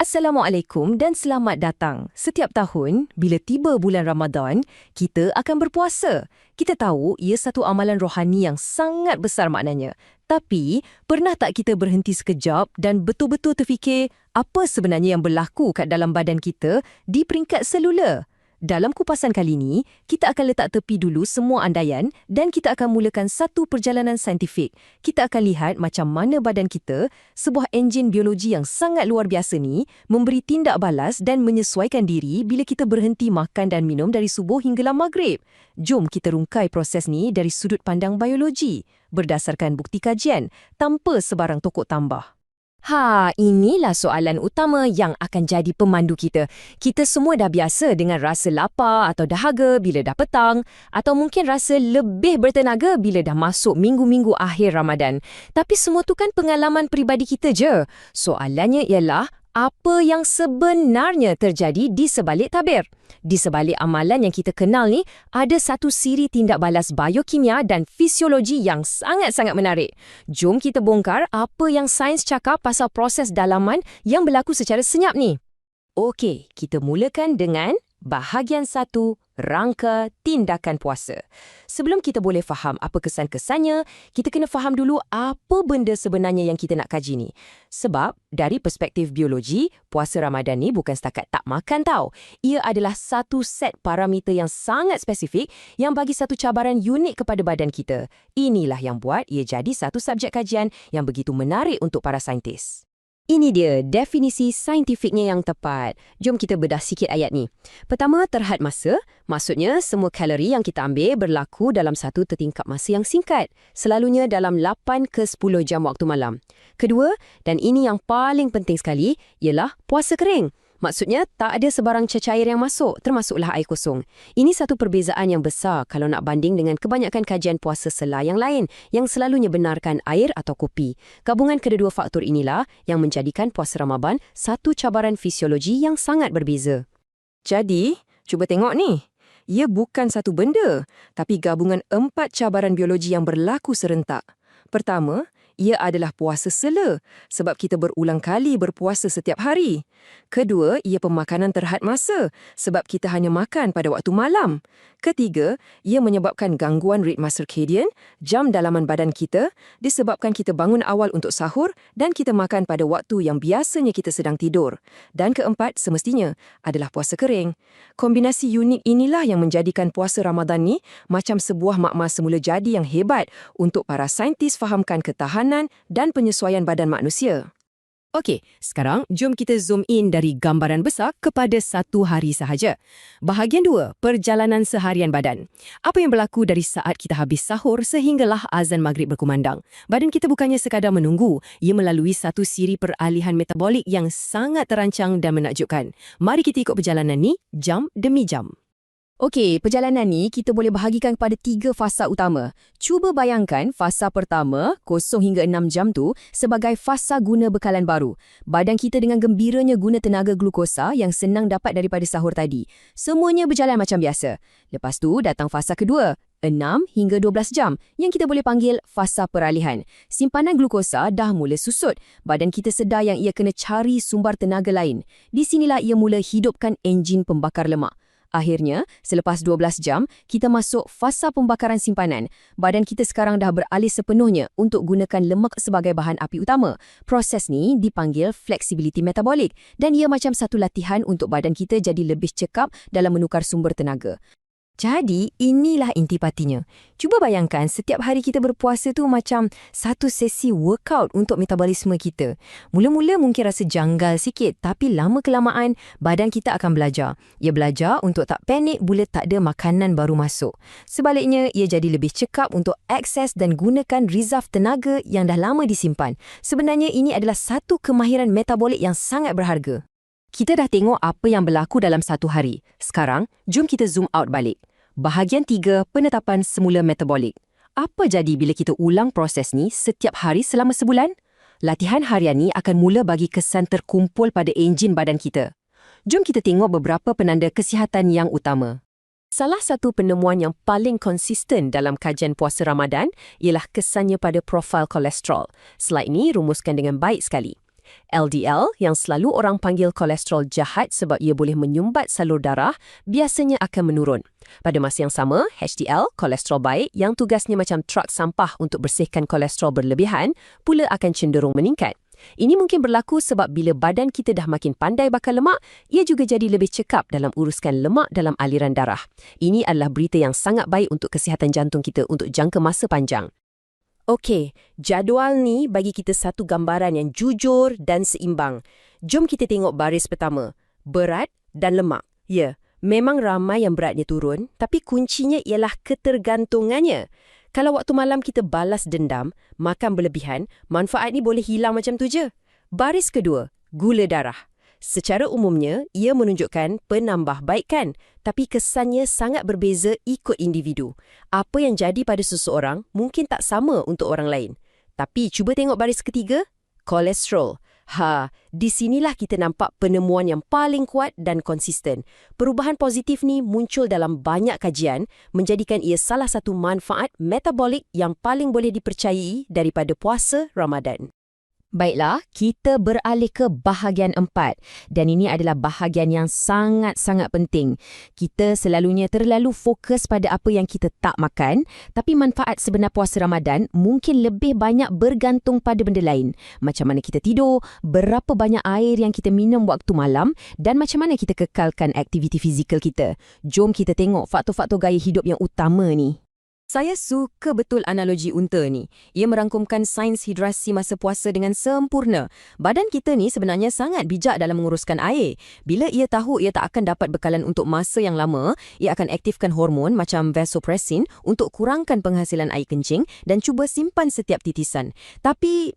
Assalamualaikum dan selamat datang. Setiap tahun, bila tiba bulan Ramadan, kita akan berpuasa. Kita tahu ia satu amalan rohani yang sangat besar maknanya. Tapi, pernah tak kita berhenti sekejap dan betul-betul terfikir apa sebenarnya yang berlaku kat dalam badan kita di peringkat selular? Dalam kupasan kali ini, kita akan letak tepi dulu semua andaian dan kita akan mulakan satu perjalanan saintifik. Kita akan lihat macam mana badan kita, sebuah enjin biologi yang sangat luar biasa ni, memberi tindak balas dan menyesuaikan diri bila kita berhenti makan dan minum dari subuh hinggalah maghrib. Jom kita rungkai proses ni dari sudut pandang biologi, berdasarkan bukti kajian, tanpa sebarang tokok tambah. Inilah soalan utama yang akan jadi pemandu kita. Kita semua dah biasa dengan rasa lapar atau dahaga bila dah petang, atau mungkin rasa lebih bertenaga bila dah masuk minggu-minggu akhir Ramadan. Tapi semua tu kan pengalaman peribadi kita je. Soalannya ialah, apa yang sebenarnya terjadi di sebalik tabir? Di sebalik amalan yang kita kenal ni, ada satu siri tindak balas biokimia dan fisiologi yang sangat-sangat menarik. Jom kita bongkar apa yang sains cakap pasal proses dalaman yang berlaku secara senyap ni. Okey, kita mulakan dengan bahagian 1, rangka tindakan puasa. Sebelum kita boleh faham apa kesan-kesannya, kita kena faham dulu apa benda sebenarnya yang kita nak kaji ni. Sebab, dari perspektif biologi, puasa Ramadan ni bukan setakat tak makan tau. Ia adalah satu set parameter yang sangat spesifik yang bagi satu cabaran unik kepada badan kita. Inilah yang buat ia jadi satu subjek kajian yang begitu menarik untuk para saintis. Ini dia definisi saintifiknya yang tepat. Jom kita bedah sikit ayat ni. Pertama, terhad masa. Maksudnya, semua kalori yang kita ambil berlaku dalam satu tertingkap masa yang singkat. Selalunya dalam 8 ke 10 jam waktu malam. Kedua, dan ini yang paling penting sekali, ialah puasa kering. Maksudnya, tak ada sebarang cecair yang masuk, termasuklah air kosong. Ini satu perbezaan yang besar kalau nak banding dengan kebanyakan kajian puasa sela yang lain yang selalunya benarkan air atau kopi. Gabungan kedua faktor inilah yang menjadikan puasa Ramadan satu cabaran fisiologi yang sangat berbeza. Jadi, cuba tengok ni. Ia bukan satu benda, tapi gabungan 4 cabaran biologi yang berlaku serentak. Pertama, ia adalah puasa sela sebab kita berulang kali berpuasa setiap hari. Kedua, ia pemakanan terhad masa sebab kita hanya makan pada waktu malam. Ketiga, ia menyebabkan gangguan ritma circadian, jam dalaman badan kita, disebabkan kita bangun awal untuk sahur dan kita makan pada waktu yang biasanya kita sedang tidur. Dan keempat, semestinya, adalah puasa kering. Kombinasi unik inilah yang menjadikan puasa Ramadan ni macam sebuah makmah semula jadi yang hebat untuk para saintis fahamkan ketahanan dan penyesuaian badan manusia. Okey, sekarang jom kita zoom in dari gambaran besar kepada satu hari sahaja. Bahagian 2, perjalanan seharian badan. Apa yang berlaku dari saat kita habis sahur sehinggalah azan maghrib berkumandang? Badan kita bukannya sekadar menunggu, ia melalui satu siri peralihan metabolik yang sangat terancang dan menakjubkan. Mari kita ikut perjalanan ni jam demi jam. Okey, perjalanan ni kita boleh bahagikan kepada 3 fasa utama. Cuba bayangkan fasa pertama, 0 hingga 6 jam tu, sebagai fasa guna bekalan baru. Badan kita dengan gembiranya guna tenaga glukosa yang senang dapat daripada sahur tadi. Semuanya berjalan macam biasa. Lepas tu datang fasa kedua, 6 hingga 12 jam, yang kita boleh panggil fasa peralihan. Simpanan glukosa dah mula susut. Badan kita sedar yang ia kena cari sumber tenaga lain. Di sinilah ia mula hidupkan enjin pembakar lemak. Akhirnya, selepas 12 jam, kita masuk fasa pembakaran simpanan. Badan kita sekarang dah beralih sepenuhnya untuk gunakan lemak sebagai bahan api utama. Proses ni dipanggil flexibility metabolik dan ia macam satu latihan untuk badan kita jadi lebih cekap dalam menukar sumber tenaga. Jadi, inilah intipatinya. Cuba bayangkan setiap hari kita berpuasa tu macam satu sesi workout untuk metabolisme kita. Mula-mula mungkin rasa janggal sikit, tapi lama-kelamaan badan kita akan belajar. Ia belajar untuk tak panik bila tak ada makanan baru masuk. Sebaliknya, ia jadi lebih cekap untuk akses dan gunakan reserve tenaga yang dah lama disimpan. Sebenarnya, ini adalah satu kemahiran metabolik yang sangat berharga. Kita dah tengok apa yang berlaku dalam satu hari. Sekarang, jom kita zoom out balik. Bahagian 3, penetapan semula metabolik. Apa jadi bila kita ulang proses ni setiap hari selama sebulan? Latihan harian ni akan mula bagi kesan terkumpul pada enjin badan kita. Jom kita tengok beberapa penanda kesihatan yang utama. Salah satu penemuan yang paling konsisten dalam kajian puasa Ramadan ialah kesannya pada profil kolesterol. Slide ini rumuskan dengan baik sekali. LDL, yang selalu orang panggil kolesterol jahat sebab ia boleh menyumbat salur darah, biasanya akan menurun. Pada masa yang sama, HDL, kolesterol baik, yang tugasnya macam truk sampah untuk bersihkan kolesterol berlebihan, pula akan cenderung meningkat. Ini mungkin berlaku sebab bila badan kita dah makin pandai bakar lemak, ia juga jadi lebih cekap dalam uruskan lemak dalam aliran darah. Ini adalah berita yang sangat baik untuk kesihatan jantung kita untuk jangka masa panjang. Okey, jadual ni bagi kita satu gambaran yang jujur dan seimbang. Jom kita tengok baris pertama, berat dan lemak. Ya, memang ramai yang beratnya turun, tapi kuncinya ialah ketergantungannya. Kalau waktu malam kita balas dendam, makan berlebihan, manfaat ni boleh hilang macam tu je. Baris kedua, gula darah. Secara umumnya, ia menunjukkan penambahbaikan, tapi kesannya sangat berbeza ikut individu. Apa yang jadi pada seseorang mungkin tak sama untuk orang lain. Tapi cuba tengok baris ketiga, kolesterol. Di sinilah kita nampak penemuan yang paling kuat dan konsisten. Perubahan positif ni muncul dalam banyak kajian, menjadikan ia salah satu manfaat metabolik yang paling boleh dipercayai daripada puasa Ramadan. Baiklah, kita beralih ke bahagian 4 dan ini adalah bahagian yang sangat-sangat penting. Kita selalunya terlalu fokus pada apa yang kita tak makan, tapi manfaat sebenar puasa Ramadan mungkin lebih banyak bergantung pada benda lain. Macam mana kita tidur, berapa banyak air yang kita minum waktu malam dan macam mana kita kekalkan aktiviti fizikal kita. Jom kita tengok faktor-faktor gaya hidup yang utama ni. Saya suka betul analogi unta ni. Ia merangkumkan sains hidrasi masa puasa dengan sempurna. Badan kita ni sebenarnya sangat bijak dalam menguruskan air. Bila ia tahu ia tak akan dapat bekalan untuk masa yang lama, ia akan aktifkan hormon macam vasopressin untuk kurangkan penghasilan air kencing dan cuba simpan setiap titisan. Tapi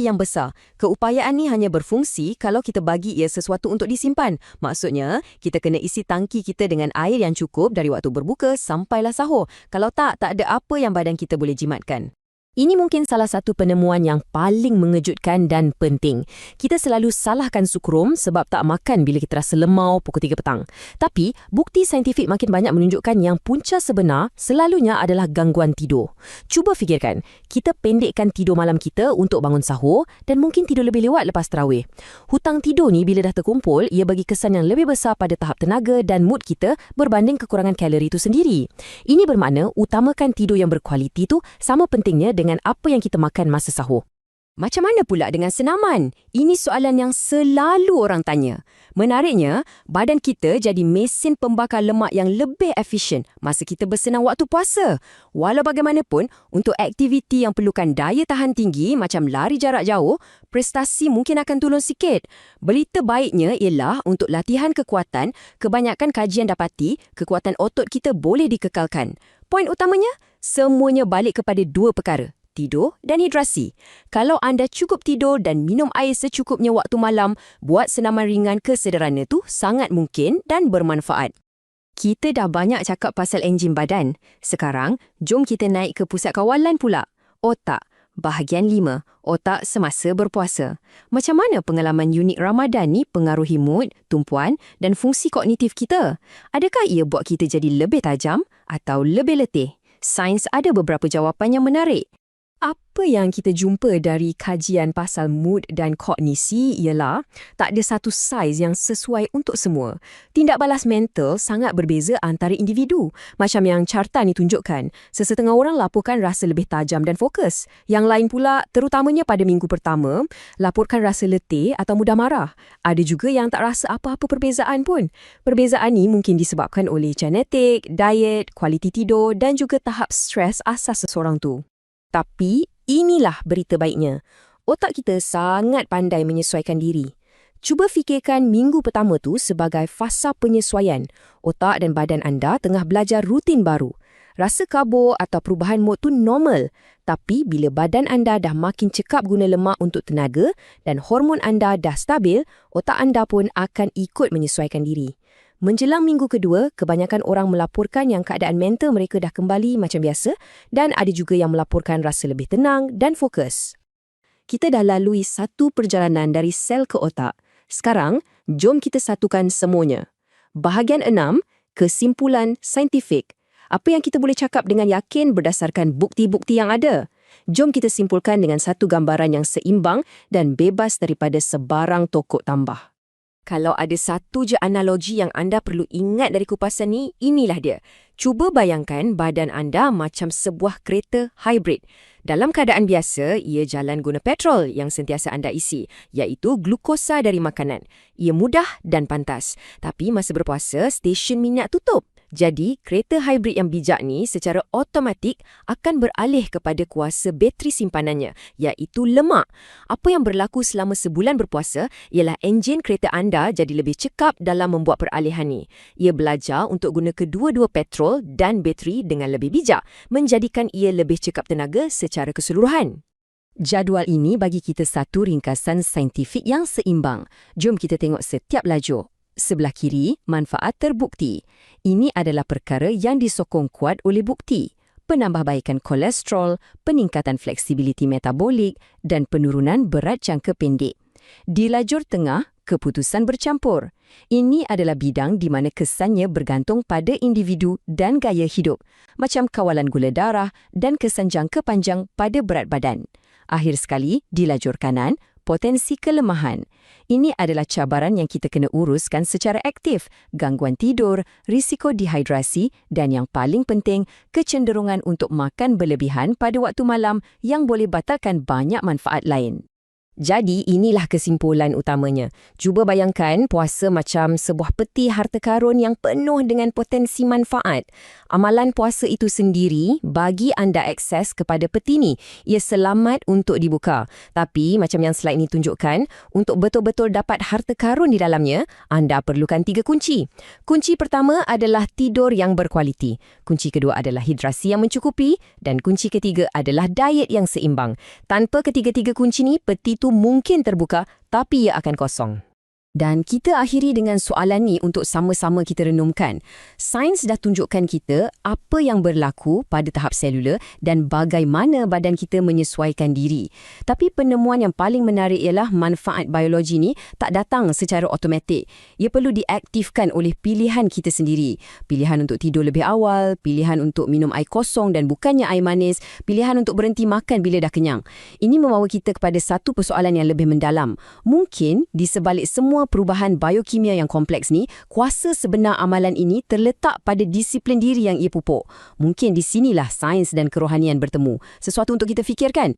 yang besar, keupayaan ni hanya berfungsi kalau kita bagi ia sesuatu untuk disimpan. Maksudnya, kita kena isi tangki kita dengan air yang cukup dari waktu berbuka sampailah sahur. Kalau tak ada apa yang badan kita boleh jimatkan. Ini mungkin salah satu penemuan yang paling mengejutkan dan penting. Kita selalu salahkan sukrum sebab tak makan bila kita rasa lemau pukul 3 petang. Tapi, bukti saintifik makin banyak menunjukkan yang punca sebenar selalunya adalah gangguan tidur. Cuba fikirkan, kita pendekkan tidur malam kita untuk bangun sahur dan mungkin tidur lebih lewat lepas tarawih. Hutang tidur ni bila dah terkumpul, ia bagi kesan yang lebih besar pada tahap tenaga dan mood kita berbanding kekurangan kalori itu sendiri. Ini bermakna utamakan tidur yang berkualiti tu sama pentingnya dengan apa yang kita makan masa sahur. Macam mana pula dengan senaman? Ini soalan yang selalu orang tanya. Menariknya, badan kita jadi mesin pembakar lemak yang lebih efisien masa kita bersenam waktu puasa. Walau bagaimanapun, untuk aktiviti yang perlukan daya tahan tinggi macam lari jarak jauh, prestasi mungkin akan turun sikit. Berita baiknya ialah untuk latihan kekuatan, kebanyakan kajian dapati kekuatan otot kita boleh dikekalkan. Poin utamanya, semuanya balik kepada dua perkara, tidur dan hidrasi. Kalau anda cukup tidur dan minum air secukupnya waktu malam, buat senaman ringan kesederhana tu sangat mungkin dan bermanfaat. Kita dah banyak cakap pasal enjin badan. Sekarang, jom kita naik ke pusat kawalan pula. Otak. Bahagian 5. Otak semasa berpuasa. Macam mana pengalaman unik Ramadan ni pengaruhi mood, tumpuan dan fungsi kognitif kita? Adakah ia buat kita jadi lebih tajam atau lebih letih? Sains ada beberapa jawapan yang menarik. Apa yang kita jumpa dari kajian pasal mood dan kognisi ialah tak ada satu saiz yang sesuai untuk semua. Tindak balas mental sangat berbeza antara individu. Macam yang carta ni tunjukkan, sesetengah orang laporkan rasa lebih tajam dan fokus. Yang lain pula, terutamanya pada minggu pertama, laporkan rasa letih atau mudah marah. Ada juga yang tak rasa apa-apa perbezaan pun. Perbezaan ni mungkin disebabkan oleh genetik, diet, kualiti tidur dan juga tahap stres asas seseorang tu. Tapi, inilah berita baiknya. Otak kita sangat pandai menyesuaikan diri. Cuba fikirkan minggu pertama tu sebagai fasa penyesuaian. Otak dan badan anda tengah belajar rutin baru. Rasa kabur atau perubahan mood tu normal. Tapi bila badan anda dah makin cekap guna lemak untuk tenaga dan hormon anda dah stabil, otak anda pun akan ikut menyesuaikan diri. Menjelang minggu kedua, kebanyakan orang melaporkan yang keadaan mental mereka dah kembali macam biasa dan ada juga yang melaporkan rasa lebih tenang dan fokus. Kita dah lalui satu perjalanan dari sel ke otak. Sekarang, jom kita satukan semuanya. Bahagian 6, kesimpulan saintifik. Apa yang kita boleh cakap dengan yakin berdasarkan bukti-bukti yang ada? Jom kita simpulkan dengan satu gambaran yang seimbang dan bebas daripada sebarang tokok tambah. Kalau ada satu je analogi yang anda perlu ingat dari kupasan ni, inilah dia. Cuba bayangkan badan anda macam sebuah kereta hybrid. Dalam keadaan biasa, ia jalan guna petrol yang sentiasa anda isi, iaitu glukosa dari makanan. Ia mudah dan pantas. Tapi masa berpuasa, stesen minyak tutup. Jadi, kereta hybrid yang bijak ni secara automatik akan beralih kepada kuasa bateri simpanannya, iaitu lemak. Apa yang berlaku selama sebulan berpuasa ialah enjin kereta anda jadi lebih cekap dalam membuat peralihan ni. Ia belajar untuk guna kedua-dua petrol dan bateri dengan lebih bijak, menjadikan ia lebih cekap tenaga secara keseluruhan. Jadual ini bagi kita satu ringkasan saintifik yang seimbang. Jom kita tengok setiap lajur. Sebelah kiri, manfaat terbukti. Ini adalah perkara yang disokong kuat oleh bukti. Penambahbaikan kolesterol, peningkatan fleksibiliti metabolik dan penurunan berat jangka pendek. Di lajur tengah, keputusan bercampur. Ini adalah bidang di mana kesannya bergantung pada individu dan gaya hidup, macam kawalan gula darah dan kesan jangka panjang pada berat badan. Akhir sekali, di lajur kanan, potensi kelemahan. Ini adalah cabaran yang kita kena uruskan secara aktif, gangguan tidur, risiko dehidrasi dan yang paling penting, kecenderungan untuk makan berlebihan pada waktu malam yang boleh batalkan banyak manfaat lain. Jadi, inilah kesimpulan utamanya. Cuba bayangkan puasa macam sebuah peti harta karun yang penuh dengan potensi manfaat. Amalan puasa itu sendiri bagi anda akses kepada peti ni. Ia selamat untuk dibuka. Tapi, macam yang slide ni tunjukkan, untuk betul-betul dapat harta karun di dalamnya, anda perlukan 3 kunci. Kunci pertama adalah tidur yang berkualiti. Kunci kedua adalah hidrasi yang mencukupi. Dan kunci ketiga adalah diet yang seimbang. Tanpa ketiga-tiga kunci ni, peti tu mungkin terbuka, tapi ia akan kosong. Dan kita akhiri dengan soalan ni untuk sama-sama kita renungkan. Sains dah tunjukkan kita apa yang berlaku pada tahap selular dan bagaimana badan kita menyesuaikan diri. Tapi penemuan yang paling menarik ialah manfaat biologi ni tak datang secara automatik. Ia perlu diaktifkan oleh pilihan kita sendiri. Pilihan untuk tidur lebih awal, pilihan untuk minum air kosong dan bukannya air manis, pilihan untuk berhenti makan bila dah kenyang. Ini membawa kita kepada satu persoalan yang lebih mendalam. Mungkin di sebalik semua perubahan biokimia yang kompleks ni, kuasa sebenar amalan ini terletak pada disiplin diri yang ia pupuk. Mungkin di sinilah sains dan kerohanian bertemu. Sesuatu untuk kita fikirkan.